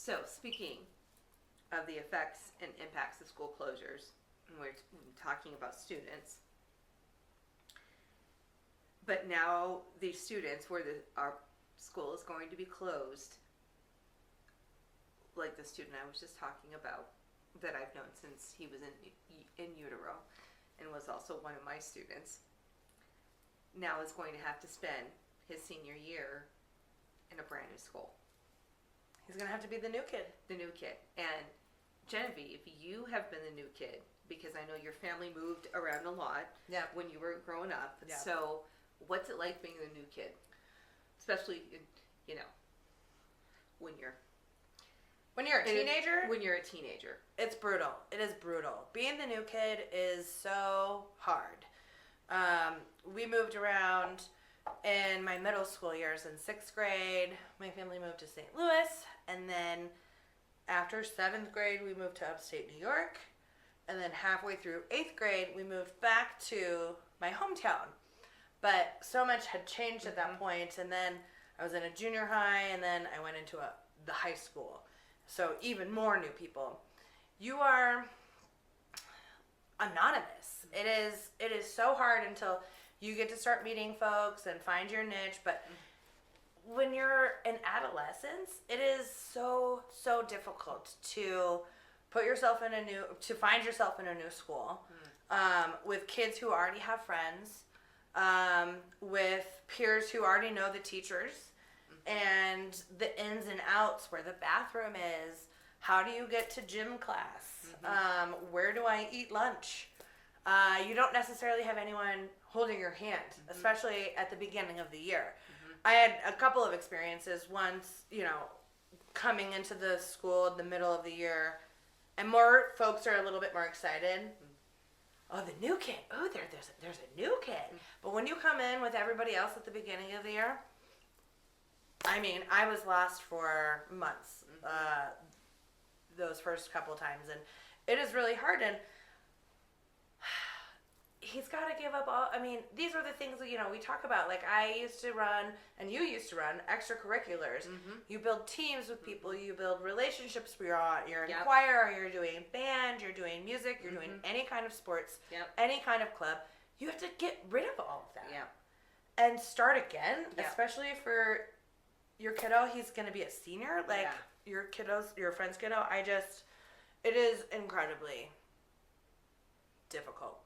So, speaking of the effects and impacts of school closures, and we're talking about students, but now these students, where our school is going to be closed, like the student I was just talking about, that I've known since he was in utero, and was also one of my students, now is going to have to spend his senior year in a brand new school. He's going to have to be the new kid. The new kid. And Genevieve, you have been the new kid because I know your family moved around a lot when you were growing up. Yeah. So what's it like being the new kid? Especially, when you're a teenager? When you're a teenager. It's brutal. It is brutal. Being the new kid is so hard. We moved around in my middle school years. In 6th grade, my family moved to St. Louis. And then after 7th grade, we moved to upstate New York. And then halfway through 8th grade, we moved back to my hometown. But so much had changed at that point. And then I was in a junior high, and then I went into the high school. So even more new people. You are anonymous. It is so hard until you get to start meeting folks and find your niche. But when you're in adolescence, it is so difficult to find yourself in a new school, with kids who already have friends, with peers who already know the teachers, and the ins and outs, where the bathroom is, how do you get to gym class, where do I eat lunch? You don't necessarily have anyone holding your hand, especially at the beginning of the year. I had a couple of experiences. Once, coming into the school in the middle of the year, and more folks are a little bit more excited. Oh, the new kid. Oh, there's a new kid. But when you come in with everybody else at the beginning of the year, I mean, I was lost for months, those first couple times, and it is really hard. And he's got to give up all. I mean, these are the things that we talk about. Like, I used to run, and you used to run extracurriculars. You build teams with people. You build relationships. You're in choir. You're doing band. You're doing music. You're doing any kind of sports. Any kind of club. You have to get rid of all of that. And start again, especially for your kiddo. He's going to be a senior. Like, your friend's kiddo. It is incredibly difficult.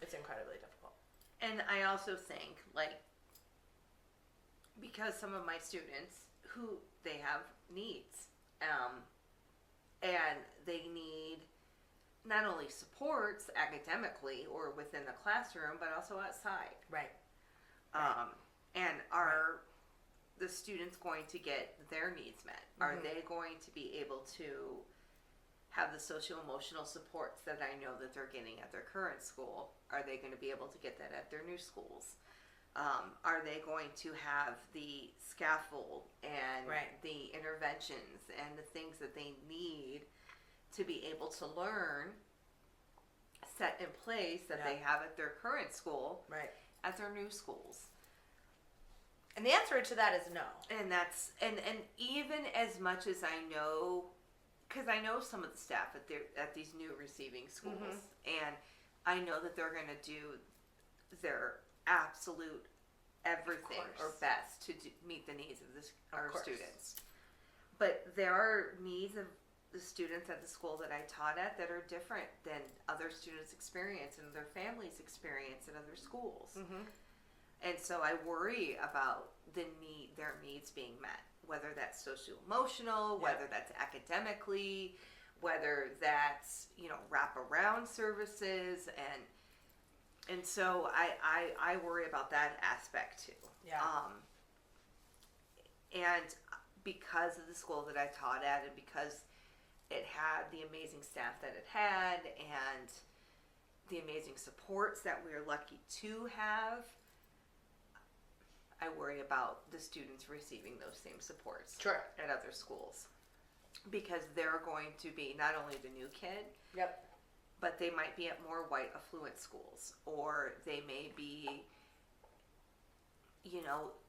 It's incredibly difficult. And I also think, because some of my students, who they have needs, and they need not only supports academically or within the classroom, but also outside. Right. And are the students going to get their needs met? Are they going to be able to have the social-emotional supports that I know that they're getting at their current school? Are they going to be able to get that at their new schools? Are they going to have the scaffold and the interventions and the things that they need to be able to learn set in place that they have at their current school at their new schools? And the answer to that is no. And that's and even as much as I know, because I know some of the staff at these new receiving schools, and I know that they're going to do their absolute everything or best to meet the needs of our students. But there are needs of the students at the school that I taught at that are different than other students' experience and their families' experience at other schools. And so I worry about their needs being met, whether that's social-emotional, whether that's academically, whether that's, wraparound services, and so I worry about that aspect too. And because of the school that I taught at, and because it had the amazing staff that it had, and the amazing supports that we are lucky to have, I worry about the students receiving those same supports at other schools, because they're going to be not only the new kid, but they might be at more white affluent schools, or they may be,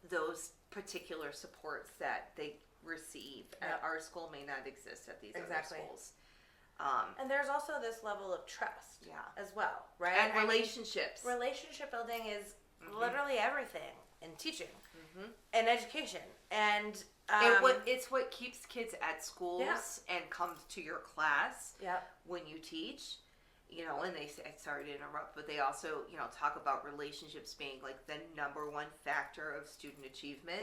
those particular supports that they receive Yep. at our school may not exist at these Exactly. other schools. And there's also this level of trust, Yeah. as well, right? And I mean, relationships. relationship building is Mhm. literally everything in teaching Mm-hmm. and education, and It's what keeps kids at schools Yeah. and comes to your class yeah, when you teach. You know, and they say, sorry to interrupt, but they also, you know, talk about relationships being like the number one factor of student achievement.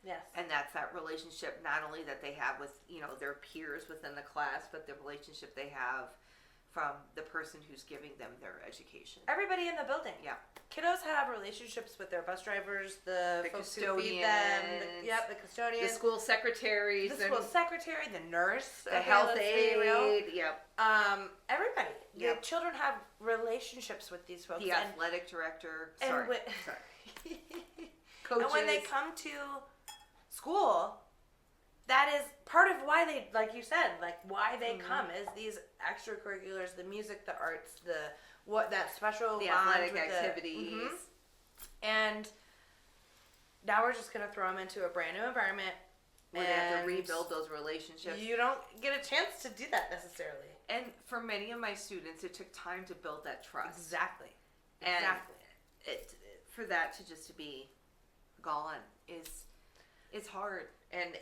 yes, And that's that relationship not only that they have with, you know, their peers within the class, but the relationship they have from the person who's giving them their education. everybody in the building. Yeah. Kiddos have relationships with their bus drivers, the folks who feed them, the The custodians, school secretaries, the school secretary, the nurse, the health aide, yep. everybody. Yep. The children have relationships with these folks, The and athletic director. and Sorry. wi- Sorry. and Coaches. when they come to school, that is part of why they, like you said, like why they come is these extracurriculars, the music, the arts, that special the bond athletic with activities. and now we're just gonna throw them into a brand new environment. Where they have to and rebuild those relationships. You don't get a chance to do that necessarily. And for many of my students, it took time to build that trust. Exactly. And Exactly. for that to just to be gone is hard, and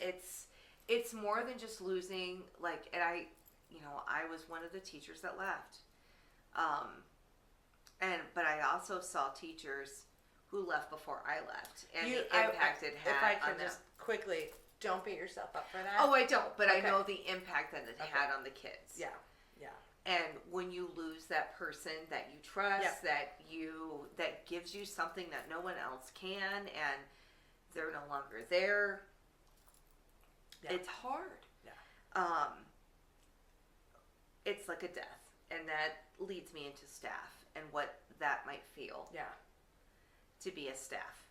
it's more than just losing. Like, and I was one of the teachers that left, but I also saw teachers who left before I left, and the impact it had If I on could them. just quickly, don't beat yourself up for that. Oh, I don't, but I Okay. know the impact that it had on the kids. Yeah. And when you lose that person that you trust, that gives you something that no one else can, and they're no longer there, it's hard. Yeah. It's like a death, and that leads me into staff and what that might feel Yeah. to be a staff.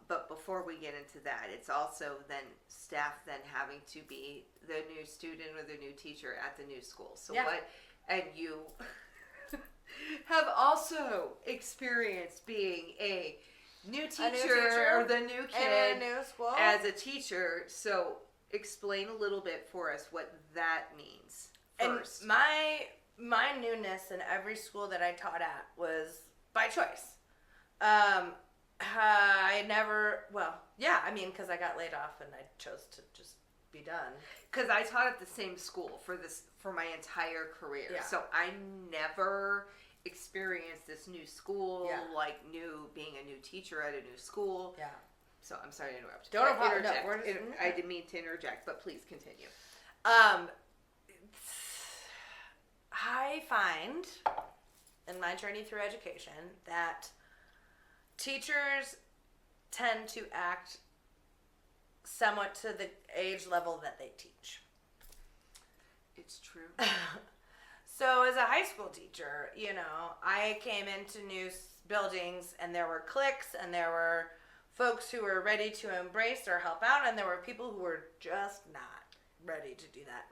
But before we get into that, it's also then staff then having to be the new student or the new teacher at the new school. So and you have also experienced being a new teacher or the new kid in a new school as a teacher. So explain a little bit for us what that means first. And my newness in every school that I taught at was by choice. I never, because I got laid off and I chose to just be done. Because I taught at the same school for my entire career, so I never experienced this new school, like being a new teacher at a new school. Yeah. So I'm sorry to interrupt. Don't interject. No, I didn't mean to interject, but please continue. I find in my journey through education that teachers tend to act somewhat to the age level that they teach. It's true. So as a high school teacher, I came into new buildings and there were cliques and there were folks who were ready to embrace or help out, and there were people who were just not ready to do that.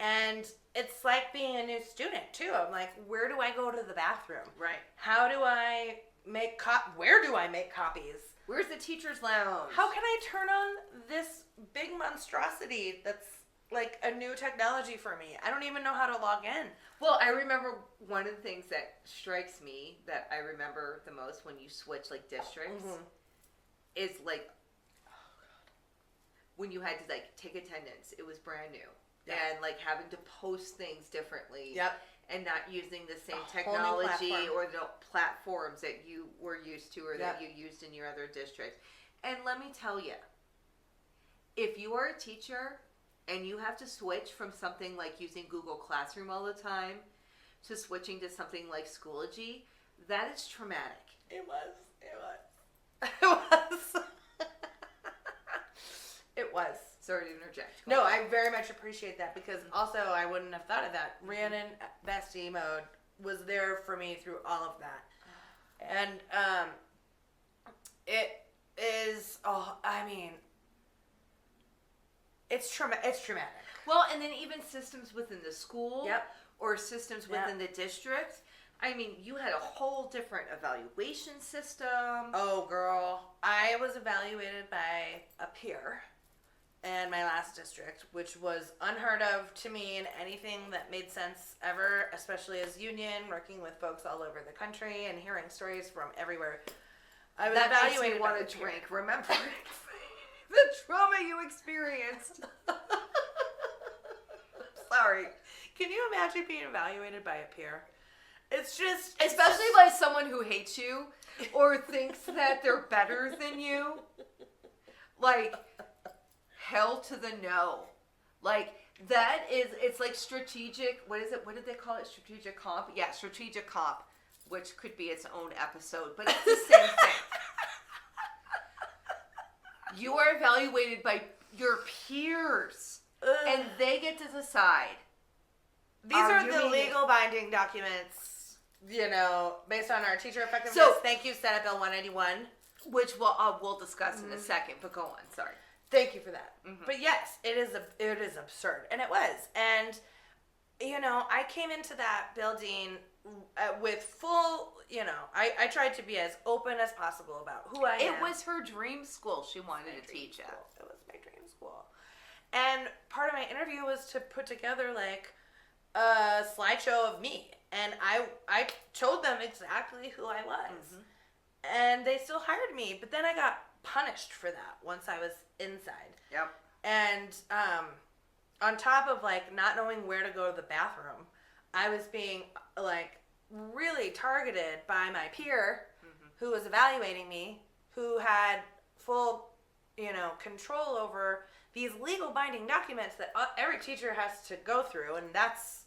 And it's like being a new student too. I'm like, where do I go to the bathroom? Right. How do I make where do I make copies? Where's the teacher's lounge? How can I turn on this big monstrosity that's like a new technology for me? I don't even know how to log in. Well, I remember one of the things that strikes me that I remember the most when you switch like districts is like, when you had to like take attendance. It was brand new. And like having to post things differently. Yep. And not using the same A whole new technology platform. or the platforms that you were used to or that you used in your other districts. And let me tell you, if you are a teacher and you have to switch from something like using Google Classroom all the time to switching to something like Schoology, that is traumatic. It was. It was. It was. Sorry to interject. No, I very much appreciate that, because also I wouldn't have thought of that. Rhiannon Bestie mode was there for me through all of that. And it is, it's traumatic. Well, and then even systems within the school Yep. or systems within the district. I mean, you had a whole different evaluation system. Oh, girl. I was evaluated by a peer. and my last district, which was unheard of to me in anything that made sense ever, especially as union, working with folks all over the country and hearing stories from everywhere. I was That makes me evaluated want by to the peer. drink. Remember the trauma you experienced. Sorry. Can you imagine being evaluated by a peer? It's just... Especially by someone who hates you or thinks that they're better than you. Like, hell to the no. Like, that is, it's like strategic, what is it? What did they call it? Strategic comp? Yeah, strategic comp, which could be its own episode, but it's the same thing. You are evaluated by your peers, and they get to decide. These are the legal binding documents, you know, based on our teacher effectiveness. So, thank you, Senate Bill 191. Which we'll discuss in a second, but go on, sorry. Thank you for that. Mm-hmm. But yes, it is absurd, and it was. And you know, I came into that building with full, you know, I tried to be as open as possible about who I am. It was her dream school she wanted to teach at. It was my dream school. And part of my interview was to put together like a slideshow of me, and I told them exactly who I was. And they still hired me, but then I got punished for that once I was inside. Yep. And on top of like not knowing where to go to the bathroom, I was being like really targeted by my peer who was evaluating me, who had full, you know, control over these legal binding documents that every teacher has to go through, and that's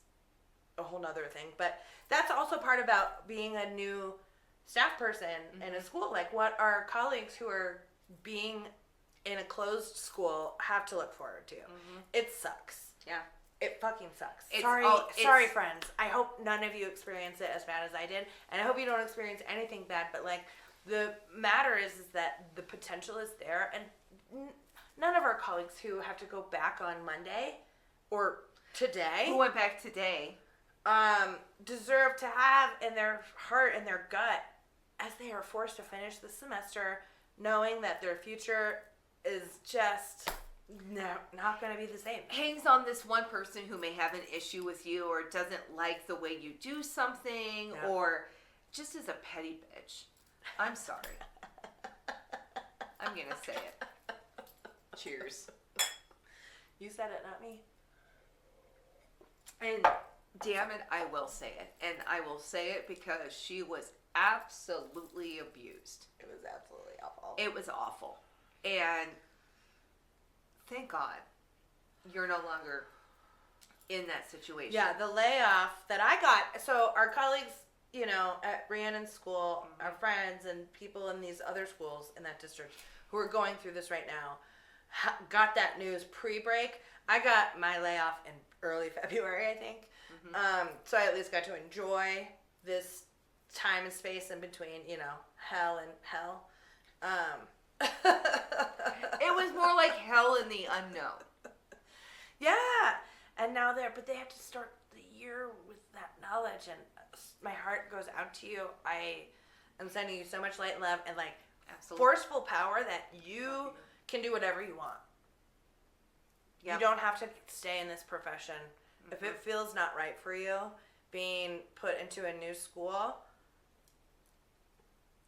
a whole nother thing. But that's also part about being a new staff person in a school. Like, what our colleagues who are being in a closed school have to look forward to. It sucks. Yeah. It fucking sucks. It's Sorry, friends. I hope none of you experience it as bad as I did, and I hope you don't experience anything bad. But like, the matter is that the potential is there, and none of our colleagues who have to go back on Monday or today, who went back today, deserve to have in their heart and their gut, as they are forced to finish the semester, knowing that their future is just not going to be the same. Hangs on this one person who may have an issue with you, or doesn't like the way you do something, or just is a petty bitch. I'm sorry. I'm going to say it. Cheers. You said it, not me. And damn it, I will say it. And I will say it because she was absolutely abused. It was absolutely awful. It was awful. And thank God you're no longer in that situation. Yeah, the layoff that I got. So our colleagues, you know, at Rhiannon's school, our friends and people in these other schools in that district who are going through this right now, got that news pre-break. I got my layoff in early February, I think. So I at least got to enjoy this time and space in between, you know, hell and hell. It was more like hell in the unknown. Yeah. And now but they have to start the year with that knowledge, and my heart goes out to you. I am sending you so much light and love, and like forceful power that you can do whatever you want. Yep. You don't have to stay in this profession. If it feels not right for you, being put into a new school,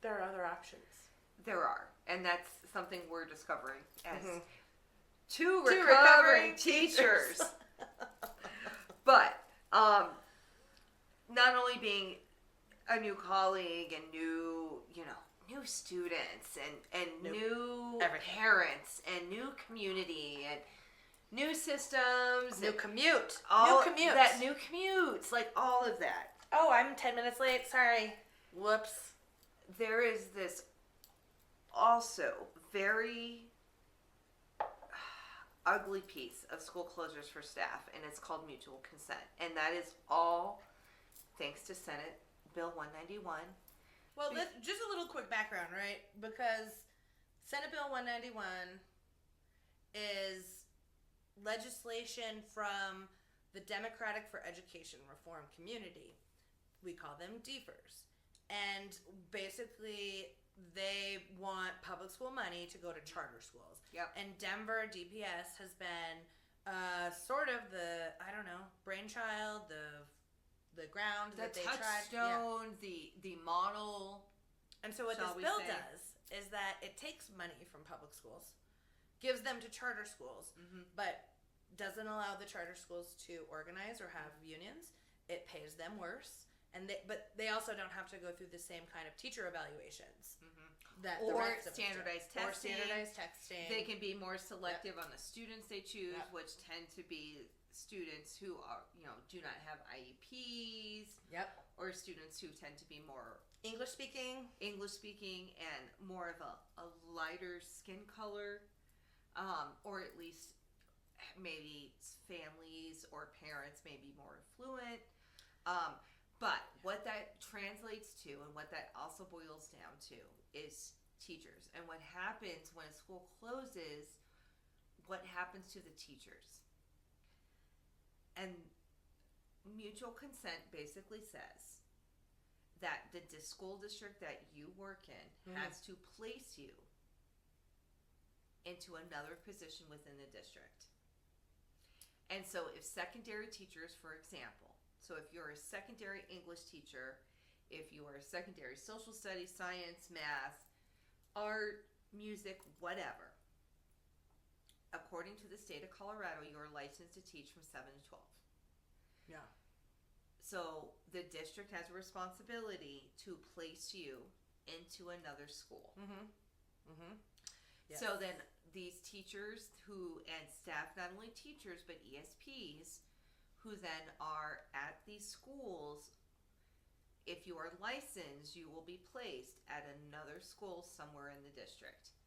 there are other options. There are. And that's something we're discovering as two recovering teachers. But not only being a new colleague and new students and new parents and new community and new systems, new commute, new commutes, like all of that. Oh, I'm 10 minutes late. Sorry. Whoops. There is this also very ugly piece of school closures for staff, and it's called mutual consent. And that is all thanks to Senate Bill 191. Well, just a little quick background, right? Because Senate Bill 191 is legislation from the Democratic for Education Reform community. We call them DFERS. And basically they want public school money to go to charter schools. Yep. And Denver DPS has been sort of the, I don't know, brainchild, the ground The that they tried. touchstone, the model. And so what this bill does is that it takes money from public schools, gives them to charter schools, but doesn't allow the charter schools to organize or have unions. It pays them worse, but they also don't have to go through the same kind of teacher evaluations that the rest of standardized testing. Or standardized testing. They can be more selective on the students they choose, which tend to be students who are, do not have IEPs. Yep. Or students who tend to be more English speaking and more of a lighter skin color, or at least maybe families or parents may be more affluent. But what that translates to, and what that also boils down to, is teachers. And what happens when a school closes, what happens to the teachers? And mutual consent basically says that the school district that you work in has to place you into another position within the district. And so if secondary teachers, for example, so if you're a secondary English teacher, if you are a secondary social studies, science, math, art, music, whatever, according to the state of Colorado, you are licensed to teach from 7 to 12. Yeah. So the district has a responsibility to place you into another school. Yes. So then these teachers and staff, not only teachers, but ESPs, who then are at these schools, if you are licensed, you will be placed at another school somewhere in the district.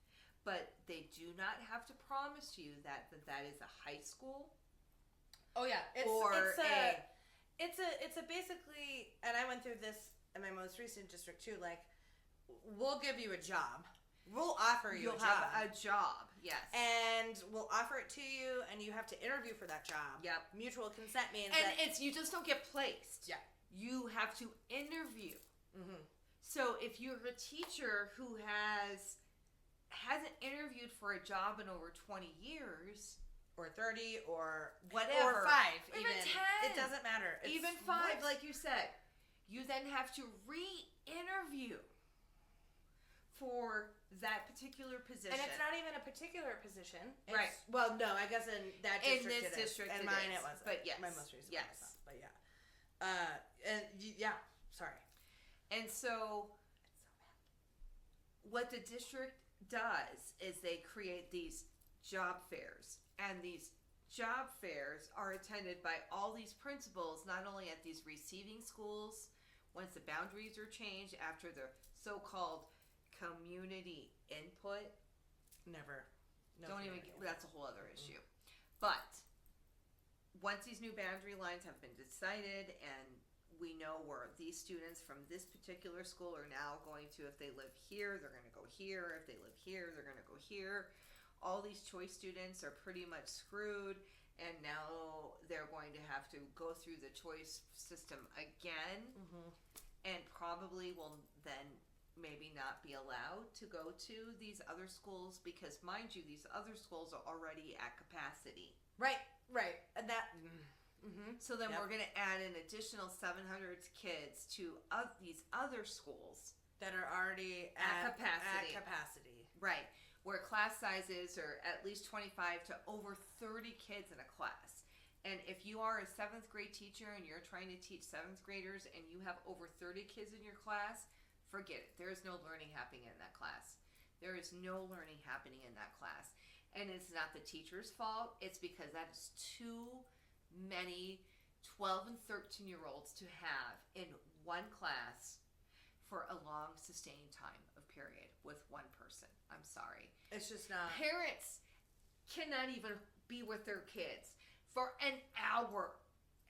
But they do not have to promise you that is a high school. Oh yeah, it's a basically, and I went through this in my most recent district too. Like, we'll give you a job. We'll offer you a job. You'll have a job, yes. And we'll offer it to you, and you have to interview for that job. Yep. Mutual consent means you just don't get placed. Yeah. You have to interview. So if you're a teacher who hasn't interviewed for a job in over 20 years, or 30, or whatever, or 5, even 10, it doesn't matter. Even 5, like you said, you then have to re-interview for that particular position. And it's not even a particular position. Right. Well, no, I guess in that district in this district and it mine is. it wasn't. But yes. My most recent yes. one was not. But yeah. Sorry. And so what the district does is they create these job fairs. And these job fairs are attended by all these principals, not only at these receiving schools, once the boundaries are changed after the so-called community input. Never. No, don't even that's a whole other issue. But once these new boundary lines have been decided, and we know where these students from this particular school are now going to, if they live here, they're going to go here. If they live here, they're going to go here. All these choice students are pretty much screwed, and now they're going to have to go through the choice system again, and probably will then maybe not be allowed to go to these other schools, because mind you, these other schools are already at capacity. Right. And that so then we're going to add an additional 700 kids to these other schools that are already at capacity. At capacity. Right. Where class sizes are at least 25 to over 30 kids in a class. And if you are a 7th grade teacher and you're trying to teach 7th graders and you have over 30 kids in your class, forget it. There is no learning happening in that class. There is no learning happening in that class. And it's not the teacher's fault. It's because that is too many 12 and 13-year-olds to have in one class for a long, sustained time of period with one person. I'm sorry. It's just not. Parents cannot even be with their kids for an hour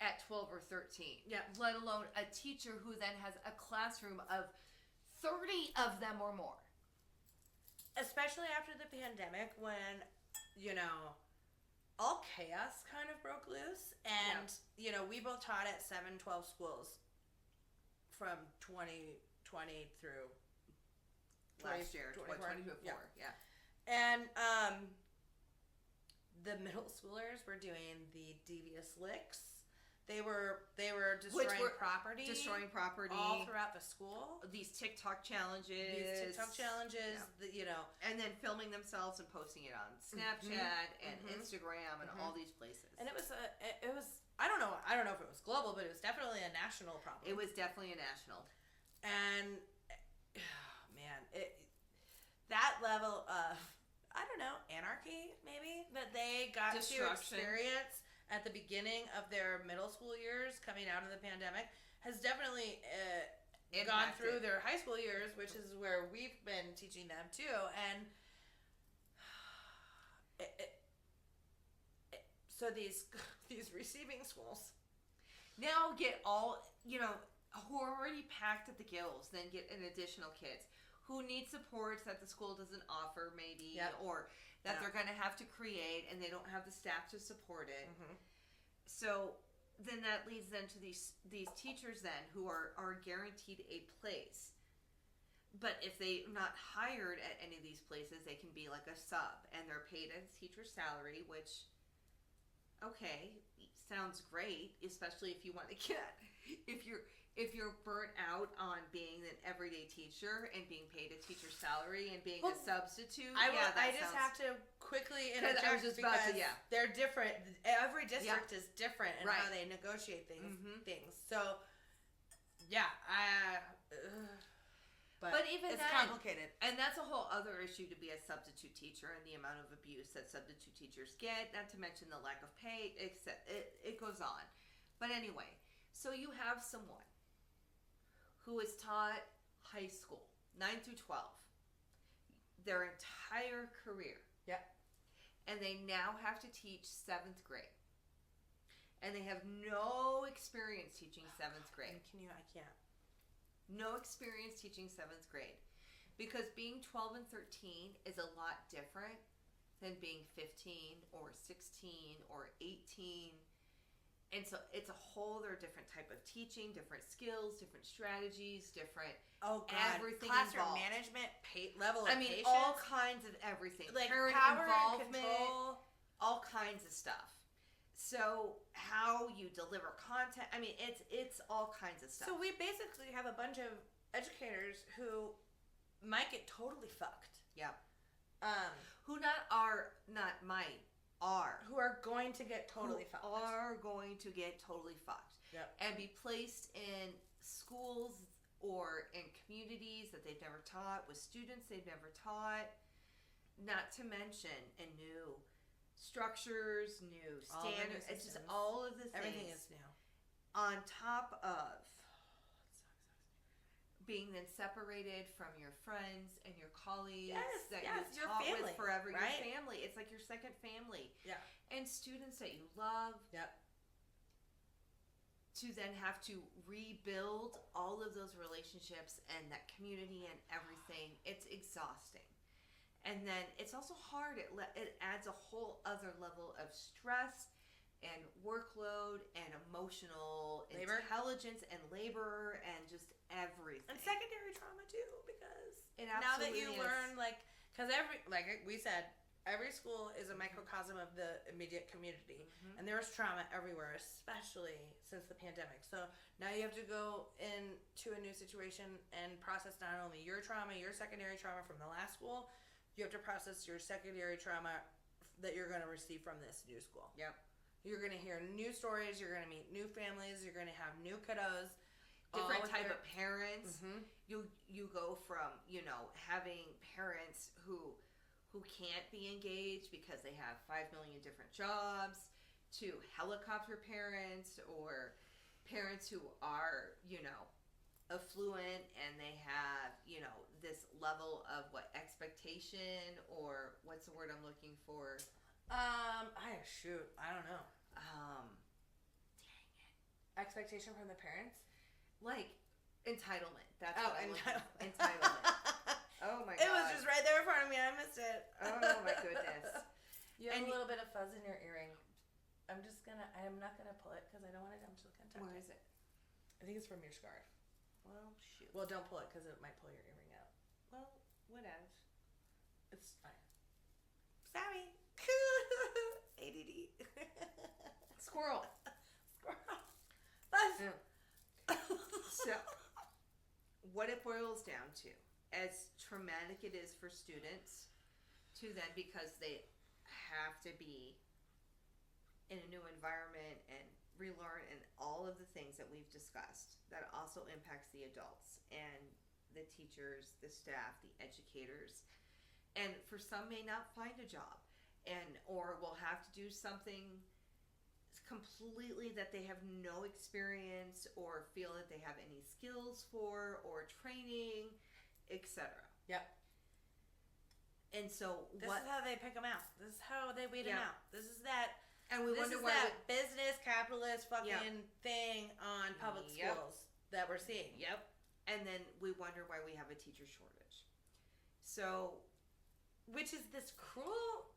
at 12 or 13. Yeah. Let alone a teacher who then has a classroom of 30 of them or more. Especially after the pandemic, when, all chaos kind of broke loose. And, we both taught at 712 schools from 2020 through last year, 2024. Yeah. And the middle schoolers were doing the devious licks. They were destroying property. Destroying property. All throughout the school. These TikTok challenges. Yeah. And then filming themselves and posting it on Snapchat and Instagram and all these places. And it was I don't know if it was global, but it was definitely a national problem. It was definitely a national. And, man, that level of, I don't know, anarchy, maybe, that they got to experience at the beginning of their middle school years coming out of the pandemic has definitely gone through their high school years, which is where we've been teaching them too. And so these receiving schools now get all, who are already packed at the gills, then get an additional kids who need supports that the school doesn't offer, maybe, or that they're going to have to create, and they don't have the staff to support it. So then that leads them to these teachers then who are guaranteed a place. But if they're not hired at any of these places, they can be like a sub, and they're paid a teacher's salary, which, okay, sounds great, especially if you want to get, if you're burnt out on being an everyday teacher and being paid a teacher's salary and being a substitute. I just have to quickly interject because they're different. Every district is different in how they negotiate things. So, but even it's complicated. And that's a whole other issue to be a substitute teacher and the amount of abuse that substitute teachers get, not to mention the lack of pay, it goes on. But anyway, so you have someone who is taught high school, 9 through 12, their entire career. Yep. And they now have to teach 7th grade. And they have no experience teaching 7th grade. I can't. No experience teaching 7th grade. Because being 12 and 13 is a lot different than being 15 or 16 or 18. And so it's a whole other different type of teaching, different skills, different strategies, different everything classroom involved. Management, level of patience. All kinds of everything. Like parent power involvement, and control. All kinds of stuff. So how you deliver content, it's all kinds of stuff. So we basically have a bunch of educators who might get totally fucked. Yeah. Who are who are going to get totally fucked. Are going to get totally fucked. Yep. And be placed in schools or in communities that they've never taught, with students they've never taught, not to mention in new structures, new standards. It's just all of the things. Everything is new. On top of being then separated from your friends and your colleagues that you've taught with forever, right? Your family. It's like your second family. Yeah. And students that you love. Yep. To then have to rebuild all of those relationships and that community and everything. It's exhausting. And then it's also hard. It adds a whole other level of stress and workload and emotional intelligence and labor and just everything. And secondary trauma too, because it now that you learn, because we said, every school is a microcosm of the immediate community. Mm-hmm. And there's trauma everywhere, especially since the pandemic. So now you have to go into a new situation and process not only your trauma, your secondary trauma from the last school, you have to process your secondary trauma that you're going to receive from this new school. Yep. You're going to hear new stories. You're going to meet new families. You're going to have new kiddos. Different type of parents. Mm-hmm. You go from, having parents who can't be engaged because they have 5 million different jobs, to helicopter parents, or parents who are, affluent and they have, this level of expectation, or what's the word I'm looking for? I don't know. Dang it. Expectation from the parents? Entitlement. That's what I'm looking for. Entitlement. Oh my god. It was just right there in front of me. I missed it. Oh my goodness. You have a little bit of fuzz in your earring. I'm not gonna pull it because I don't want to jump to the contact. Where is it? I think it's from your scarf. Well, shoot. Well, don't pull it because it might pull your earring out. Well, whatever. It's fine. Sorry. ADD. Squirrel. So, what it boils down to, as traumatic it is for students, to then, because they have to be in a new environment and relearn and all of the things that we've discussed, that also impacts the adults and the teachers, the staff, the educators, and for some may not find a job, and or will have to do something completely that they have no experience or feel that they have any skills for or training, etc. Yep. And so this is how they pick them out. This is how they weed them out. This is that. And we this wonder is why that business capitalist fucking Yep. thing on public schools that we're seeing. Yep. And then we wonder why we have a teacher shortage. So, which is this cruel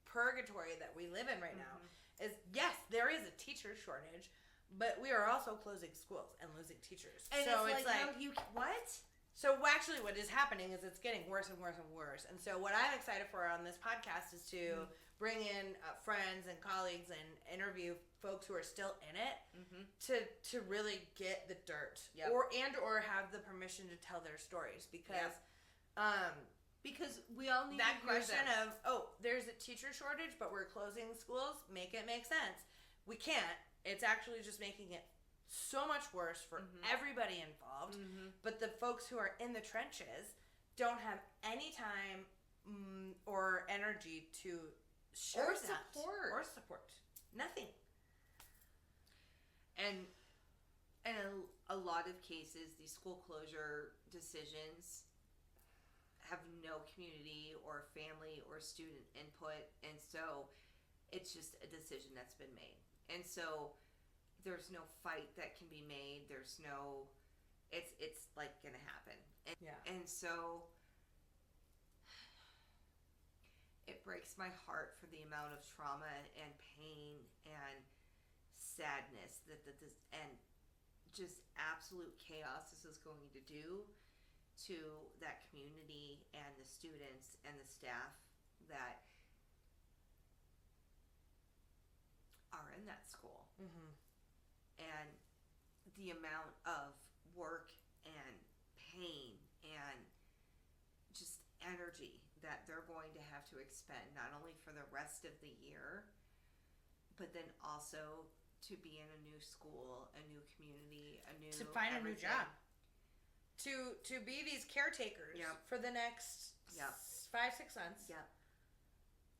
purgatory that we live in right now. Is yes, there is a teacher shortage, but we are also closing schools and losing teachers. and so it's like, no, you what? So actually what is happening is it's getting worse and worse and worse. And so what I'm excited for on this podcast is to bring in friends and colleagues and interview folks who are still in it to really get the dirt or have the permission to tell their stories because we all need that to hear question them. of there's a teacher shortage but we're closing schools, make it make sense. We can't. It's actually just making it so much worse for everybody involved. But the folks who are in the trenches don't have any time or energy to share or support. Nothing. And in a lot of cases, these school closure decisions have no community or family or student input, and so it's just a decision that's been made. And so there's no fight that can be made. There's no, it's like gonna happen. And so it breaks my heart for the amount of trauma and pain and sadness that this and just absolute chaos this is going to do to that community and the students and the staff that are in that school. And the amount of work and pain and just energy that they're going to have to expend, not only for the rest of the year, but then also to be in a new school, a new community, to find a new job, to be these caretakers for the next 5-6 months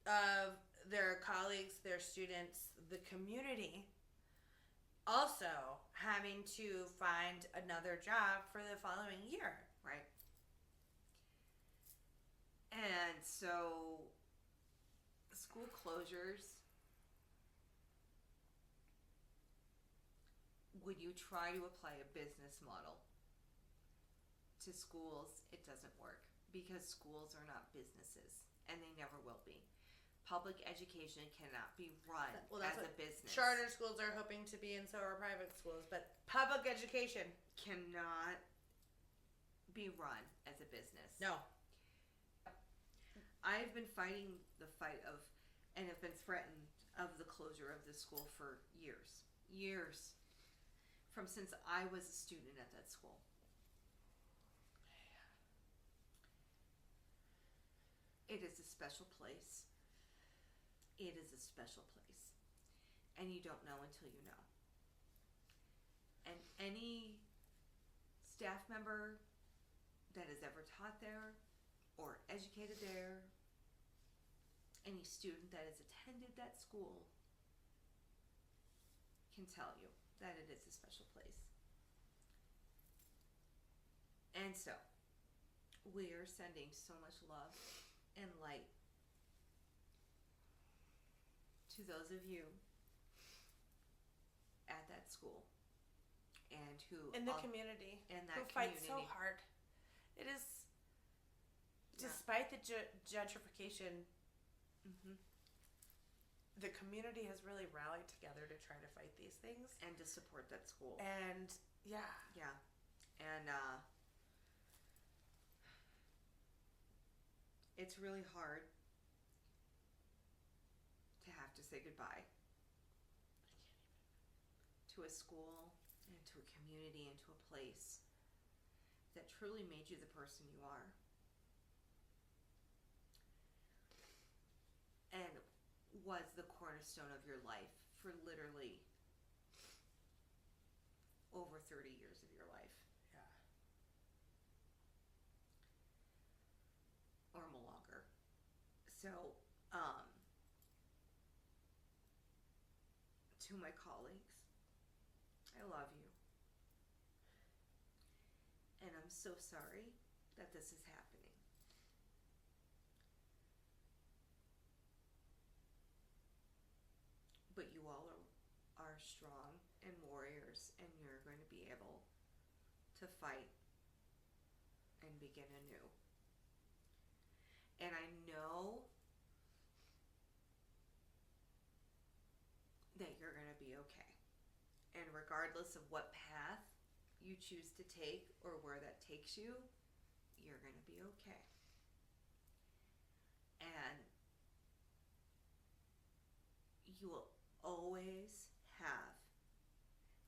of their colleagues, their students, the community. Also having to find another job for the following year. Right. And so school closures, when you try to apply a business model to schools, it doesn't work because schools are not businesses and they never will be. Public education cannot be run as a business. Charter schools are hoping to be, and so are private schools. But public education cannot be run as a business. No. I've been fighting the fight of, and have been threatened of the closure of the school for years. Years. From since I was a student at that school. It is a special place. It is a special place. And you don't know until you know. And any staff member that has ever taught there or educated there, any student that has attended that school can tell you that it is a special place. And so, we are sending so much love and light to those of you at that school and who in the community and that who fight so hard. It is despite the gentrification. The community has really rallied together to try to fight these things and to support that school. And and it's really hard to have to say goodbye to a school and to a community and to a place that truly made you the person you are. And was the cornerstone of your life for literally over 30 years of your life. Yeah. Or longer. So, to my colleagues, I love you. And I'm so sorry that this is happening. But you all are strong and warriors, and you're going to be able to fight and begin anew. And I know that you're going to be okay. And regardless of what path you choose to take or where that takes you, you're going to be okay. And you will always have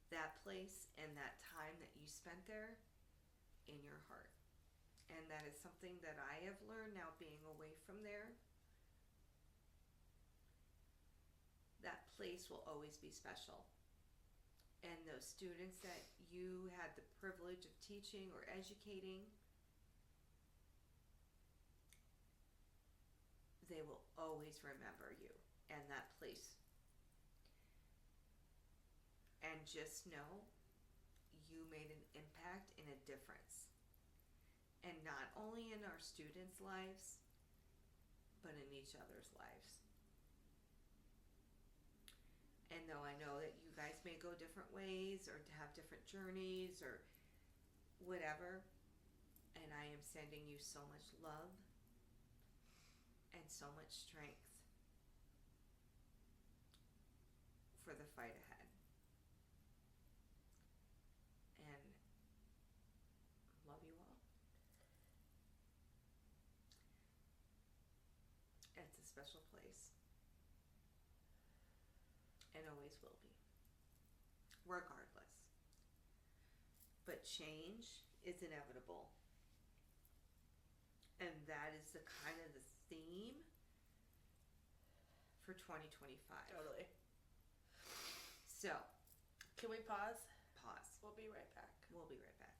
that place and that time that you spent there in your heart. And that is something that I have learned now, being away from there. That place will always be special. And those students that you had the privilege of teaching or educating, they will always remember you and that place. And just know you made an impact and a difference. And not only in our students' lives, but in each other's lives. And though I know that you guys may go different ways or have different journeys or whatever, and I am sending you so much love and so much strength for the fight ahead. And love you all. It's a special place. And always will be. Regardless. But change is inevitable. And that is the kind of the theme for 2025. Totally. So, can we pause? Pause. We'll be right back. We'll be right back.